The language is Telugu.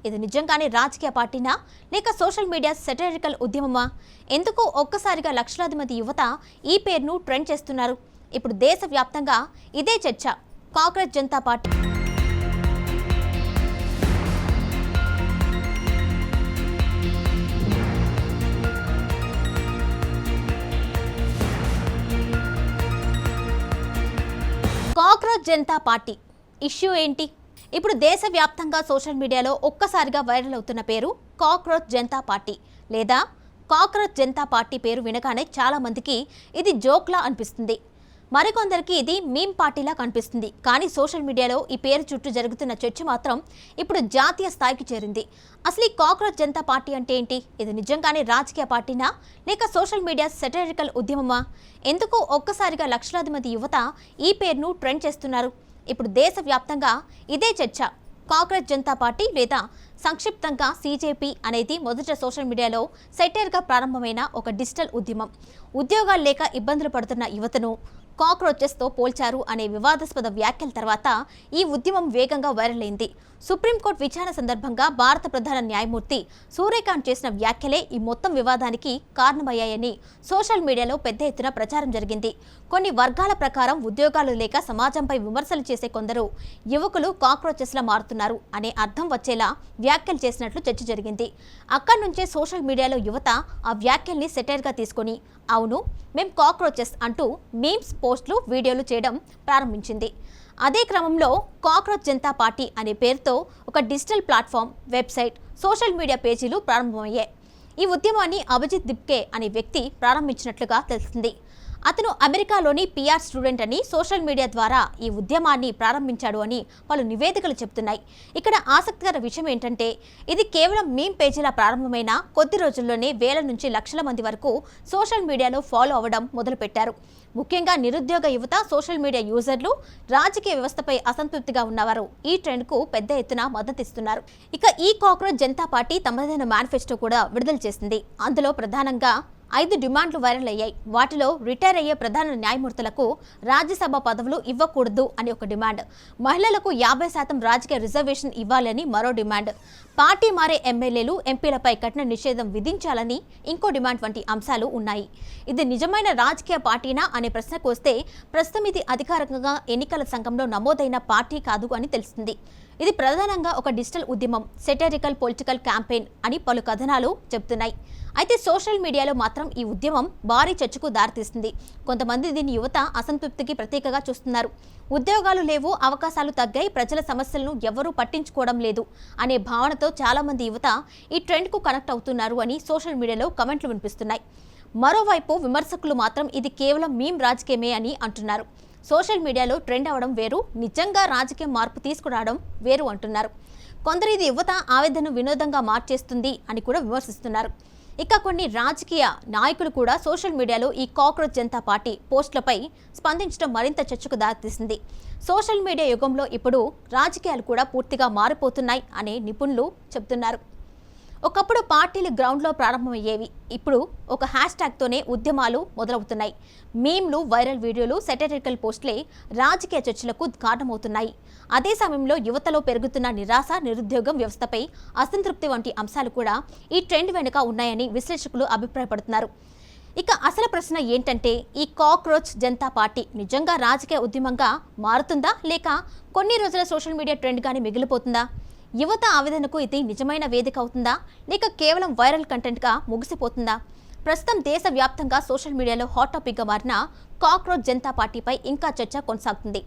ఇది నిజంగానే రాజకీయ పార్టీనా లేక సోషల్ మీడియా సెటరికల్ ఉద్యమమా? ఎందుకు ఒక్కసారిగా లక్షలాది మంది యువత ఈ పేరును ట్రెండ్ చేస్తున్నారు? ఇప్పుడు దేశవ్యాప్తంగా ఇదే చర్చ. Congress Janata party Congress Janata party issue ఏంటి? ఇప్పుడు దేశవ్యాప్తంగా సోషల్ మీడియాలో ఒక్కసారిగా వైరల్ అవుతున్న పేరు కాంగ్రెస్ జనతా పార్టీ లేదా కాంగ్రెస్ జనతా పార్టీ పేరు వినగానే చాలా మందికి ఇది జోక్లా అనిపిస్తుంది. మరికొందరికి ఇది మీమ్ పార్టీలా కనిపిస్తుంది. కానీ సోషల్ మీడియాలో ఈ పేరు చుట్టూ జరుగుతున్న చర్చ మాత్రం ఇప్పుడు జాతీయ స్థాయికి చేరింది. అసలు ఈ కాంగ్రెస్ జనతా పార్టీ అంటే ఏంటి? ఇది నిజంగానే రాజకీయ పార్టీనా లేక సోషల్ మీడియా సెటరికల్ ఉద్యమమా? ఎందుకు ఒక్కసారిగా లక్షలాది మంది యువత ఈ పేరును ట్రెండ్ చేస్తున్నారు? ఇప్పుడు దేశవ్యాప్తంగా ఇదే చర్చ. కాంగ్రెస్ జనతా పార్టీ లేదా సంక్షిప్తంగా సీజేపీ అనేది మొదట సోషల్ మీడియాలో సెటైర్గా ప్రారంభమైన ఒక డిజిటల్ ఉద్యమం. ఉద్యోగాలు లేక ఇబ్బందులు పడుతున్న యువతను కాక్రోచెస్తో పోల్చారు అనే వివాదాస్పద వ్యాఖ్యల తర్వాత ఈ ఉద్యమం వేగంగా వైరల్ అయింది. సుప్రీంకోర్టు విచారణ సందర్భంగా భారత ప్రధాన న్యాయమూర్తి సూర్యకాంత్ చేసిన వ్యాఖ్యలే ఈ మొత్తం వివాదానికి కారణమయ్యాయని సోషల్ మీడియాలో పెద్ద ఎత్తున ప్రచారం జరిగింది. కొన్ని వర్గాల ప్రకారం ఉద్యోగాలు లేక సమాజంపై విమర్శలు చేసే కొందరు యువకులు కాక్రోచెస్లా మారుతున్నారు అనే అర్థం వచ్చేలా వ్యాఖ్యలు చేసినట్లు చర్చ జరిగింది. అక్కడి నుంచే సోషల్ మీడియాలో యువత ఆ వ్యాఖ్యల్ని సెటైర్గా తీసుకొని అవును మేం కాక్రోచెస్ అంటూ మీమ్స్, పోస్టులు, వీడియోలు చేయడం ప్రారంభించింది. అదే క్రమంలో కాంగ్రెస్ జనతా పార్టీ అనే పేరుతో ఒక digital platform, website, social media పేజీలు ప్రారంభమయ్యాయి. ఈ ఉద్యమాన్ని అభిజిత్ దిప్కే అనే వ్యక్తి ప్రారంభించినట్లుగా తెలిసింది. అతను అమెరికాలోని పిఆర్ స్టూడెంట్ అని సోషల్ మీడియా ద్వారా ఈ ఉద్యమాన్ని ప్రారంభించాడు అని పలు నివేదికలు చెబుతున్నాయి. ఇక్కడ ఆసక్తికర విషయం ఏంటంటే ఇది కేవలం మీమ్ పేజీలా ప్రారంభమైన కొద్ది రోజుల్లోనే వేల నుంచి లక్షల మంది వరకు సోషల్ మీడియాలో ఫాలో అవ్వడం మొదలుపెట్టారు. ముఖ్యంగా నిరుద్యోగ యువత, సోషల్ మీడియా యూజర్లు, రాజకీయ వ్యవస్థపై అసంతృప్తిగా ఉన్నవారు ఈ ట్రెండ్కు పెద్ద ఎత్తున మద్దతిస్తున్నారు. ఇక ఈ కాంగ్రెస్ జనతా పార్టీ తమదైన మేనిఫెస్టో కూడా విడుదల చేసింది. అందులో ప్రధానంగా 5 డిమాండ్లు వైరల్ అయ్యాయి. వాటిలో రిటైర్ అయ్యే ప్రధాన న్యాయమూర్తులకు రాజ్యసభ పదవులు ఇవ్వకూడదు అని ఒక డిమాండ్, మహిళలకు 50% రాజకీయ రిజర్వేషన్ ఇవ్వాలని మరో డిమాండ్, పార్టీ మారే ఎమ్మెల్యేలు, ఎంపీలపై కఠిన నిషేధం విధించాలని ఇంకో డిమాండ్ వంటి అంశాలు ఉన్నాయి. ఇది నిజమైన రాజకీయ పార్టీనా అనే ప్రశ్నకు వస్తే ప్రస్తుతం ఇది అధికారికంగా ఎన్నికల సంఘంలో నమోదైన పార్టీ కాదు అని తెలుస్తుంది. ఇది ప్రధానంగా ఒక డిజిటల్ ఉద్యమం, సెటరికల్ పొలిటికల్ క్యాంపెయిన్ అని పలు కథనాలు చెబుతున్నాయి. అయితే సోషల్ మీడియాలో మాత్రం ఈ ఉద్యమం భారీ చర్చకు దారితీస్తుంది. కొంతమంది దీని యువత అసంతృప్తికి ప్రతీకగా చూస్తున్నారు. ఉద్యోగాలు లేవు, అవకాశాలు తగ్గాయి, ప్రజల సమస్యలను ఎవరూ పట్టించుకోవడం లేదు అనే భావనతో చాలామంది యువత ఈ ట్రెండ్కు కనెక్ట్ అవుతున్నారు అని సోషల్ మీడియాలో కమెంట్లు వినిపిస్తున్నాయి. మరోవైపు విమర్శకులు మాత్రం ఇది కేవలం మీమ్ రాజకీయమే అని అంటున్నారు. సోషల్ మీడియాలో ట్రెండ్ అవడం వేరు, నిజంగా రాజకీయ మార్పు తీసుకురావడం వేరు అంటున్నారు. కొందరు ఇది యువత ఆవేదనను వినోదంగా మార్చేస్తుంది అని కూడా విమర్శిస్తున్నారు. ఇక కొన్ని రాజకీయ నాయకులు కూడా సోషల్ మీడియాలో ఈ కాంగ్రెస్ జనతా పార్టీ పోస్టులపై స్పందించడం మరింత చర్చకు దారితీసింది. సోషల్ మీడియా యుగంలో ఇప్పుడు రాజకీయాలు కూడా పూర్తిగా మారిపోతున్నాయి అనే నిపుణులు చెబుతున్నారు. ఒకప్పుడు పార్టీలు గ్రౌండ్లో ప్రారంభమయ్యేవి. ఇప్పుడు ఒక హ్యాష్ ట్యాగ్తోనే ఉద్యమాలు మొదలవుతున్నాయి. మీమ్లు, వైరల్ వీడియోలు, సెటరికల్ పోస్టులే రాజకీయ చర్చలకు కారణమవుతున్నాయి. అదే సమయంలో యువతలో పెరుగుతున్న నిరాశ, నిరుద్యోగం, వ్యవస్థపై అసంతృప్తి వంటి అంశాలు కూడా ఈ ట్రెండ్ వెనుక ఉన్నాయని విశ్లేషకులు అభిప్రాయపడుతున్నారు. ఇక అసలు ప్రశ్న ఏంటంటే ఈ కాంగ్రెస్ జనతా పార్టీ నిజంగా రాజకీయ ఉద్యమంగా మారుతుందా లేక కొన్ని రోజుల సోషల్ మీడియా ట్రెండ్గానే మిగిలిపోతుందా? యువత ఆవేదనకు ఇది నిజమైన వేదిక అవుతుందా లేక కేవలం వైరల్ కంటెంట్గా ముగిసిపోతుందా? ప్రస్తుతం దేశవ్యాప్తంగా సోషల్ మీడియాలో హాట్ టాపిక్గా మారిన కాంగ్రెస్ జనతా పార్టీపై ఇంకా చర్చ కొనసాగుతుంది.